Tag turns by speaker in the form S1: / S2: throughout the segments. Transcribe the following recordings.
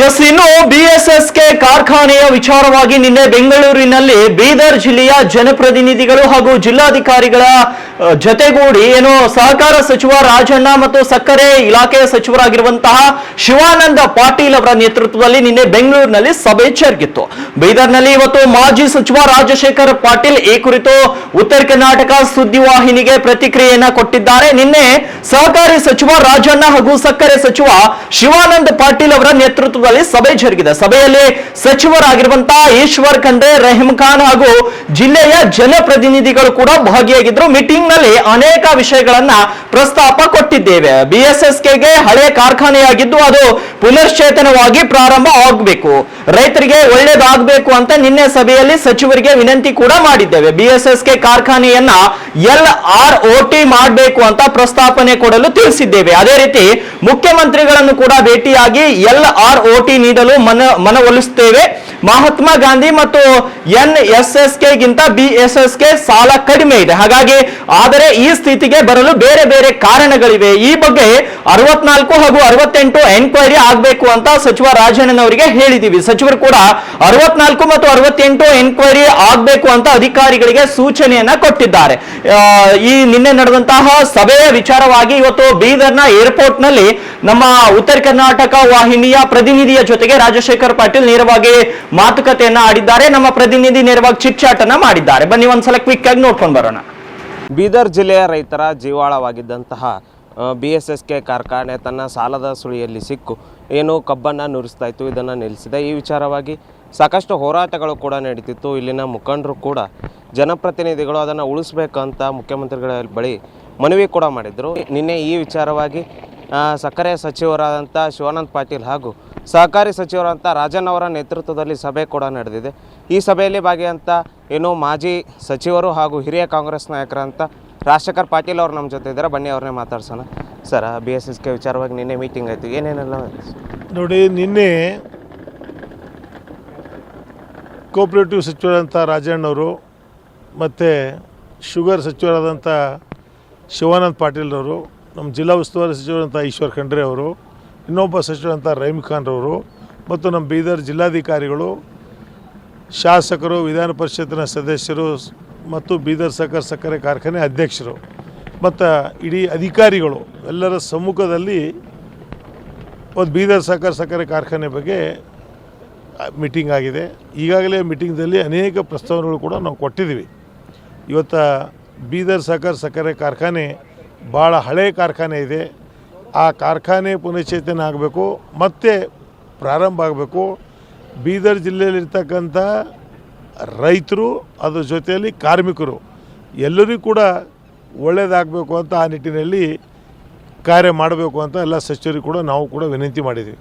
S1: S ಇನ್ನು BSSK ಕಾರ್ಖಾನೆಯ ವಿಚಾರವಾಗಿ ನಿನ್ನೆ ಬೆಂಗಳೂರಿನಲ್ಲಿ ಬೀದರ್ ಜಿಲ್ಲೆಯ ಜನಪ್ರತಿನಿಧಿಗಳು ಹಾಗೂ ಜಿಲ್ಲಾಧಿಕಾರಿಗಳ ಜೊತೆಗೂಡಿ ಸಹಕಾರ ಸಚಿವ ರಾಜಣ್ಣ ಮತ್ತು ಸಕ್ಕರೆ ಇಲಾಖೆಯ ಸಚಿವರಾಗಿರುವಂತಹ ಶಿವಾನಂದ ಪಾಟೀಲ್ ಅವರ ನೇತೃತ್ವದಲ್ಲಿ ನಿನ್ನೆ ಬೆಂಗಳೂರಿನಲ್ಲಿ ಸಭೆ ಜರುಗಿತ್ತು. ಬೀದರ್ನಲ್ಲಿ ಇವತ್ತು ಮಾಜಿ ಸಚಿವ ರಾಜಶೇಖರ್ ಪಾಟೀಲ್ ಈ ಕುರಿತು ಉತ್ತರ ಕರ್ನಾಟಕ ಸುದ್ದಿವಾಹಿನಿಗೆ ಪ್ರತಿಕ್ರಿಯೆಯನ್ನ ಕೊಟ್ಟಿದ್ದಾರೆ. ನಿನ್ನೆ ಸಹಕಾರಿ ಸಚಿವ ರಾಜಣ್ಣ ಹಾಗೂ ಸಕ್ಕರೆ ಸಚಿವ ಶಿವಾನಂದ ಪಾಟೀಲ್ ಅವರ ನೇತೃತ್ವ ಸಭೆ ಜರುಗಿದೆ. ಸಭೆಯಲ್ಲಿ ಸಚಿವರಾಗಿರುವಂತಹ ಈಶ್ವರ್ ಖಂಡ್ರೆ, ರಹೀಂ ಖಾನ್ ಹಾಗೂ ಜಿಲ್ಲೆಯ ಜನಪ್ರತಿನಿಧಿಗಳು ಕೂಡ ಭಾಗಿಯಾಗಿದ್ದರು. ಮೀಟಿಂಗ್ ನಲ್ಲಿ ಅನೇಕ ವಿಷಯಗಳನ್ನ ಪ್ರಸ್ತಾಪ ಕೊಟ್ಟಿದ್ದೇವೆ. ಬಿಎಸ್ಎಸ್ಕೆಗೆ ಹಳೆ ಕಾರ್ಖಾನೆಯಾಗಿದ್ದು ಅದು ಪುನಶ್ಚೇತನವಾಗಿ ಪ್ರಾರಂಭ ಆಗಬೇಕು, ರೈತರಿಗೆ ಒಳ್ಳೇದಾಗಬೇಕು ಅಂತ ನಿನ್ನೆ ಸಭೆಯಲ್ಲಿ ಸಚಿವರಿಗೆ ವಿನಂತಿ ಕೂಡ ಮಾಡಿದ್ದೇವೆ. ಬಿಎಸ್ಎಸ್ಕೆ ಕಾರ್ಖಾನೆಯನ್ನ LROT ಮಾಡಬೇಕು ಅಂತ ಪ್ರಸ್ತಾಪನೆ ಕೊಡಲು ತಿಳಿಸಿದ್ದೇವೆ. ಅದೇ ರೀತಿ ಮುಖ್ಯಮಂತ್ರಿಗಳನ್ನು ಕೂಡ ಭೇಟಿಯಾಗಿ LROT ನೀಡಲು ಮನವೊಲಿಸುತ್ತೇವೆ. ಮಹಾತ್ಮ ಗಾಂಧಿ ಮತ್ತು NSSK ಗಿಂತ BSSK ಸಾಲ ಕಡಿಮೆ ಇದೆ, ಹಾಗಾಗಿ ಆದರೆ ಈ ಸ್ಥಿತಿಗೆ ಬರಲು ಬೇರೆ ಬೇರೆ ಕಾರಣಗಳಿವೆ. ಈ ಬಗ್ಗೆ 64 ಹಾಗೂ 68 ಎನ್ಕ್ವೈರಿ ಆಗಬೇಕು ಅಂತ ಸಚಿವ ರಾಜಣ್ಣನವರಿಗೆ ಹೇಳಿದೀವಿ. ಸಚಿವರು ಕೂಡ 64 ಮತ್ತು 68 ಎನ್ಕ್ವೈರಿ ಆಗಬೇಕು ಅಂತ ಅಧಿಕಾರಿಗಳಿಗೆ ಸೂಚನೆಯನ್ನ ಕೊಟ್ಟಿದ್ದಾರೆ. ಈ ನಿನ್ನೆ ನಡೆದಂತಹ ಸಭೆಯ ವಿಚಾರವಾಗಿ ಇವತ್ತು ಬೀದರ್ನ ಏರ್ಪೋರ್ಟ್ ನಲ್ಲಿ ನಮ್ಮ ಉತ್ತರ ಕರ್ನಾಟಕ ವಾಹಿನಿಯ ಪ್ರತಿನಿಧಿಯ ಜೊತೆಗೆ ರಾಜಶೇಖರ್ ಪಾಟೀಲ್ ನೇರವಾಗಿ ಮಾತುಕತೆಯನ್ನ ಆಡಿದ್ದಾರೆ. ನಮ್ಮ ಪ್ರತಿನಿಧಿ ನೇರವಾಗಿ ಚಿಟ್ಚಾಟ್ ಅನ್ನ ಮಾಡಿದ್ದಾರೆ. ಬನ್ನಿ ಒಂದ್ಸಲ ಕ್ವಿಕ್ ಆಗಿ ನೋಡ್ಕೊಂಡು ಬರೋಣ.
S2: ಬೀದರ್ ಜಿಲ್ಲೆಯ ರೈತರ ಜೀವಾಳವಾಗಿದ್ದಂತಹ BSSK ಕಾರ್ಖಾನೆ ತನ್ನ ಸಾಲದ ಸುಳಿಯಲ್ಲಿ ಸಿಕ್ಕು ಕಬ್ಬನ್ನು ನುರಿಸ್ತಾ ಇತ್ತು, ಇದನ್ನು ನಿಲ್ಲಿಸಿದೆ. ಈ ವಿಚಾರವಾಗಿ ಸಾಕಷ್ಟು ಹೋರಾಟಗಳು ಕೂಡ ನಡೀತಿತ್ತು. ಇಲ್ಲಿನ ಮುಖಂಡರು ಕೂಡ ಜನಪ್ರತಿನಿಧಿಗಳು ಅದನ್ನು ಉಳಿಸ್ಬೇಕಂತ ಮುಖ್ಯಮಂತ್ರಿಗಳ ಬಳಿ ಮನವಿ ಕೂಡ ಮಾಡಿದರು. ನಿನ್ನೆ ಈ ವಿಚಾರವಾಗಿ ಸಕ್ಕರೆ ಸಚಿವರಾದಂಥ ಶಿವಾನಂದ ಪಾಟೀಲ್ ಹಾಗೂ ಸಹಕಾರಿ ಸಚಿವರಾದಂಥ ರಾಜಣ್ಣ ಅವರ ನೇತೃತ್ವದಲ್ಲಿ ಸಭೆ ಕೂಡ ನಡೆದಿದೆ. ಈ ಸಭೆಯಲ್ಲಿ ಭಾಗಿಯಾದಂಥ ಮಾಜಿ ಸಚಿವರು ಹಾಗೂ ಹಿರಿಯ ಕಾಂಗ್ರೆಸ್ ನಾಯಕರಂತ ರಾಜಶೇಖರ್ ಪಾಟೀಲ್ ಅವರು ನಮ್ಮ ಜೊತೆ ಇದ್ದಾರೆ. ಬನ್ನಿ ಅವ್ರನ್ನೇ ಮಾತಾಡ್ಸೋಣ. ಸರ್, BSSK ವಿಚಾರವಾಗಿ ನಿನ್ನೆ ಮೀಟಿಂಗ್ ಆಯಿತು, ಏನೇನೆಲ್ಲ
S3: ನೋಡಿ. ನಿನ್ನೆ ಕೋಆಪರೇಟಿವ್ ಸಚಿವರಾದಂಥ ರಾಜಣ್ಣವರು ಮತ್ತು ಶುಗರ್ ಸಚಿವರಾದಂಥ ಶಿವಾನಂದ ಪಾಟೀಲ್ರವರು, ನಮ್ಮ ಜಿಲ್ಲಾ ಉಸ್ತುವಾರಿ ಸಚಿವರಂಥ ಈಶ್ವರ್ ಖಂಡ್ರೆ ಅವರು, ಇನ್ನೊಬ್ಬ ಸಚಿವರಂಥ ರಹೀಂ ಖಾನ್ ಅವರು ಮತ್ತು ನಮ್ಮ ಬೀದರ್ ಜಿಲ್ಲಾಧಿಕಾರಿಗಳು, ಶಾಸಕರು, ವಿಧಾನ ಪರಿಷತ್ತಿನ ಸದಸ್ಯರು ಮತ್ತು ಬೀದರ್ ಸಕ್ಕರೆ ಕಾರ್ಖಾನೆ ಅಧ್ಯಕ್ಷರು ಮತ್ತು ಇಡೀ ಅಧಿಕಾರಿಗಳು ಎಲ್ಲರ ಸಮ್ಮುಖದಲ್ಲಿ ಒಂದು ಬೀದರ್ ಸಕ್ಕರೆ ಕಾರ್ಖಾನೆ ಬಗ್ಗೆ ಮೀಟಿಂಗ್ ಆಗಿದೆ. ಈಗಾಗಲೇ ಮೀಟಿಂಗ್ದಲ್ಲಿ ಅನೇಕ ಪ್ರಸ್ತಾವನೆಗಳು ಕೂಡ ನಾವು ಕೊಟ್ಟಿದ್ದೀವಿ. ಇವತ್ತು ಬೀದರ್ ಸಕ್ಕರೆ ಕಾರ್ಖಾನೆ ಭಾಳ ಹಳೆಯ ಕಾರ್ಖಾನೆ ಇದೆ. ಆ ಕಾರ್ಖಾನೆ ಪುನಶ್ಚೇತನ ಆಗಬೇಕು, ಮತ್ತೆ ಪ್ರಾರಂಭ ಆಗಬೇಕು. ಬೀದರ್ ಜಿಲ್ಲೆಯಲ್ಲಿರ್ತಕ್ಕಂಥ ರೈತರು, ಅದ್ರ ಜೊತೆಯಲ್ಲಿ ಕಾರ್ಮಿಕರು ಎಲ್ಲರಿಗೂ ಕೂಡ ಒಳ್ಳೆಯದಾಗಬೇಕು ಅಂತ ಆ ನಿಟ್ಟಿನಲ್ಲಿ ಕಾರ್ಯ ಮಾಡಬೇಕು ಅಂತ ಎಲ್ಲ ಸಚಿವರಿಗೂ ಕೂಡ ನಾವು ಕೂಡ ವಿನಂತಿ ಮಾಡಿದ್ದೀವಿ.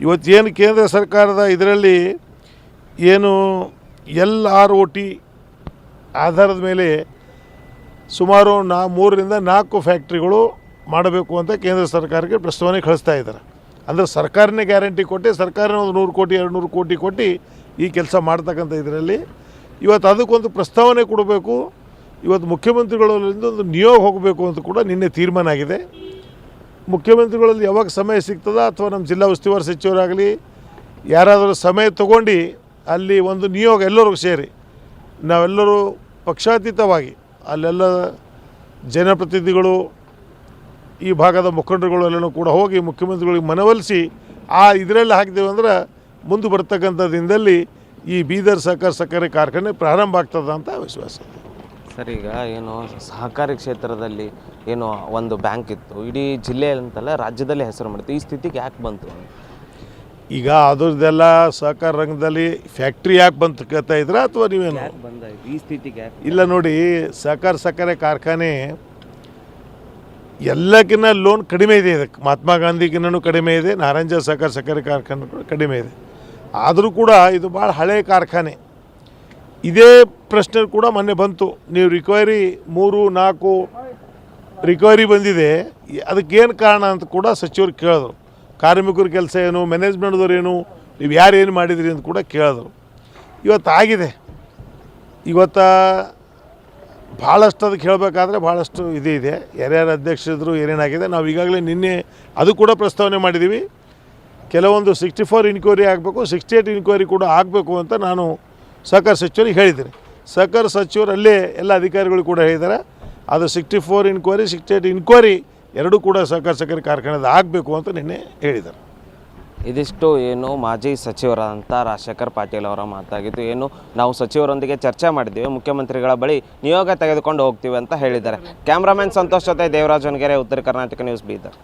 S3: ಇವತ್ತೇನು ಕೇಂದ್ರ ಸರ್ಕಾರದ ಇದರಲ್ಲಿ LROT ಆಧಾರದ ಮೇಲೆ ಸುಮಾರು 3 ರಿಂದ 4 ಫ್ಯಾಕ್ಟ್ರಿಗಳು ಮಾಡಬೇಕು ಅಂತ ಕೇಂದ್ರ ಸರ್ಕಾರಕ್ಕೆ ಪ್ರಸ್ತಾವನೆ ಕಳಿಸ್ತಾ ಇದ್ದಾರೆ. ಅಂದರೆ ಸರ್ಕಾರನೇ ಗ್ಯಾರಂಟಿ ಕೊಟ್ಟು, ಸರ್ಕಾರನೇ ಒಂದು 100 ಕೋಟಿ 200 ಕೋಟಿ ಕೊಟ್ಟು ಈ ಕೆಲಸ ಮಾಡ್ತಕ್ಕಂಥ ಇದರಲ್ಲಿ ಇವತ್ತು ಅದಕ್ಕೊಂದು ಪ್ರಸ್ತಾವನೆ ಕೊಡಬೇಕು. ಇವತ್ತು ಮುಖ್ಯಮಂತ್ರಿಗಳಿಂದ ಒಂದು ನಿಯೋಗ ಹೋಗಬೇಕು ಅಂತ ಕೂಡ ನಿನ್ನೆ ತೀರ್ಮಾನ ಆಗಿದೆ. ಮುಖ್ಯಮಂತ್ರಿಗಳಲ್ಲಿ ಯಾವಾಗ ಸಮಯ ಸಿಗ್ತದ ಅಥವಾ ನಮ್ಮ ಜಿಲ್ಲಾ ಉಸ್ತುವಾರಿ ಸಚಿವರಾಗಲಿ ಯಾರಾದರೂ ಸಮಯ ತಗೊಂಡು ಅಲ್ಲಿ ಒಂದು ನಿಯೋಗ ಎಲ್ಲರಿಗೂ ಸೇರಿ ನಾವೆಲ್ಲರೂ ಪಕ್ಷಾತೀತವಾಗಿ ಅಲ್ಲೆಲ್ಲ ಜನಪ್ರತಿನಿಧಿಗಳು, ಈ ಭಾಗದ ಮುಖಂಡರುಗಳು ಎಲ್ಲನೂ ಕೂಡ ಹೋಗಿ ಮುಖ್ಯಮಂತ್ರಿಗಳಿಗೆ ಮನವೊಲಿಸಿ ಇದರಲ್ಲಿ ಹಾಕಿದ್ದೇವೆ ಅಂದ್ರೆ ಮುಂದೆ ಬರ್ತಕ್ಕಂಥ ದಿನದಲ್ಲಿ ಈ ಬೀದರ್ ಸಕ್ಕರೆ ಕಾರ್ಖಾನೆ ಪ್ರಾರಂಭ ಆಗ್ತದೆ ಅಂತ ವಿಶ್ವಾಸ.
S2: ಸರ್, ಈಗ ಸಹಕಾರಿ ಕ್ಷೇತ್ರದಲ್ಲಿ ಒಂದು ಬ್ಯಾಂಕ್ ಇತ್ತು, ಇಡೀ ಜಿಲ್ಲೆ ಅಂತಲ್ಲ ರಾಜ್ಯದಲ್ಲಿ ಹೆಸರು ಮಾಡಿತ್ತು. ಈ ಸ್ಥಿತಿಗೆ ಯಾಕೆ ಬಂತು?
S3: ಈಗ ಅದ್ರದ್ದೆಲ್ಲ ಸಹಕಾರ ರಂಗದಲ್ಲಿ ಫ್ಯಾಕ್ಟ್ರಿ ಯಾಕೆ ಬಂತು ಕೇಳ್ತಾ ಇದ್ರೆ ಅಥವಾ ನೀವೇನು
S2: ಈ ಸ್ಥಿತಿಗೆ?
S3: ಇಲ್ಲ ನೋಡಿ, ಸಕ್ಕರೆ ಕಾರ್ಖಾನೆ ಎಲ್ಲಕ್ಕಿಂತ ಲೋನ್ ಕಡಿಮೆ ಇದೆ. ಇದಕ್ಕೆ ಮಹಾತ್ಮ ಗಾಂಧಿಗಿನ್ನೂ ಕಡಿಮೆ ಇದೆ, ನಾರಂಜ ಸಕ್ಕರೆ ಕಾರ್ಖಾನೆ ಕಡಿಮೆ ಇದೆ. ಆದರೂ ಕೂಡ ಇದು ಭಾಳ ಹಳೆಯ ಕಾರ್ಖಾನೆ. ಇದೇ ಪ್ರಶ್ನೆ ಕೂಡ ಮೊನ್ನೆ ಬಂತು. ನೀವು ರಿಕವರಿ 3-4 ರಿಕವರಿ ಬಂದಿದೆ, ಅದಕ್ಕೇನು ಕಾರಣ ಅಂತ ಕೂಡ ಸಚಿವರು ಕೇಳಿದ್ರು. ಕಾರ್ಮಿಕರ ಕೆಲಸ ಏನು, ಮ್ಯಾನೇಜ್ಮೆಂಟ್ದವ್ರು ಏನು, ನೀವು ಯಾರೇನು ಮಾಡಿದ್ರಿ ಅಂತ ಕೂಡ ಕೇಳಿದ್ರು. ಇವತ್ತು ಆಗಿದೆ. ಇವತ್ತು ಭಾಳಷ್ಟು ಅದಕ್ಕೆ ಹೇಳಬೇಕಾದ್ರೆ ಭಾಳಷ್ಟು ಇದೆ. ಯಾರ್ಯಾರು ಅಧ್ಯಕ್ಷರಿದ್ರು, ಏನೇನಾಗಿದೆ ನಾವು ಈಗಾಗಲೇ ನಿನ್ನೆ ಅದು ಕೂಡ ಪ್ರಸ್ತಾವನೆ ಮಾಡಿದ್ದೀವಿ. ಕೆಲವೊಂದು 64 ಇನ್ಕ್ವೈರಿ ಆಗಬೇಕು, 68 ಇನ್ಕ್ವೈರಿ ಕೂಡ ಆಗಬೇಕು ಅಂತ ನಾನು ಸಹಕಾರ ಸಚಿವರಿಗೆ ಹೇಳಿದ್ದೀನಿ. ಸಹಕಾರ ಸಚಿವರು ಅಲ್ಲೇ ಎಲ್ಲ ಅಧಿಕಾರಿಗಳು ಕೂಡ ಹೇಳಿದ್ದಾರೆ. ಅದು 64 ಇನ್ಕ್ವೈರಿ 68 ಇನ್ಕ್ವೈರಿ ಎರಡೂ ಕೂಡ ಸಹಕಾರಿ ಕಾರ್ಖಾನೆದು ಆಗಬೇಕು ಅಂತ ನಿನ್ನೆ ಹೇಳಿದ್ದಾರೆ.
S2: ಇದಿಷ್ಟು ಏನು ಮಾಜಿ ಸಚಿವರಾದಂಥ ರಾಜಶೇಖರ್ ಪಾಟೀಲ್ ಅವರ ಮಾತಾಗಿತ್ತು. ಏನು ನಾವು ಸಚಿವರೊಂದಿಗೆ ಚರ್ಚೆ ಮಾಡಿದ್ದೀವಿ, ಮುಖ್ಯಮಂತ್ರಿಗಳ ಬಳಿ ನಿಯೋಗ ತೆಗೆದುಕೊಂಡು ಹೋಗ್ತೀವಿ ಅಂತ ಹೇಳಿದ್ದಾರೆ. ಕ್ಯಾಮ್ರಾಮನ್ ಸಂತೋಷ್ ಜೊತೆ ದೇವರಾಜ್ ಹೊನಗೆರೆ, ಉತ್ತರ ಕರ್ನಾಟಕ ನ್ಯೂಸ್, ಬೀದರ್.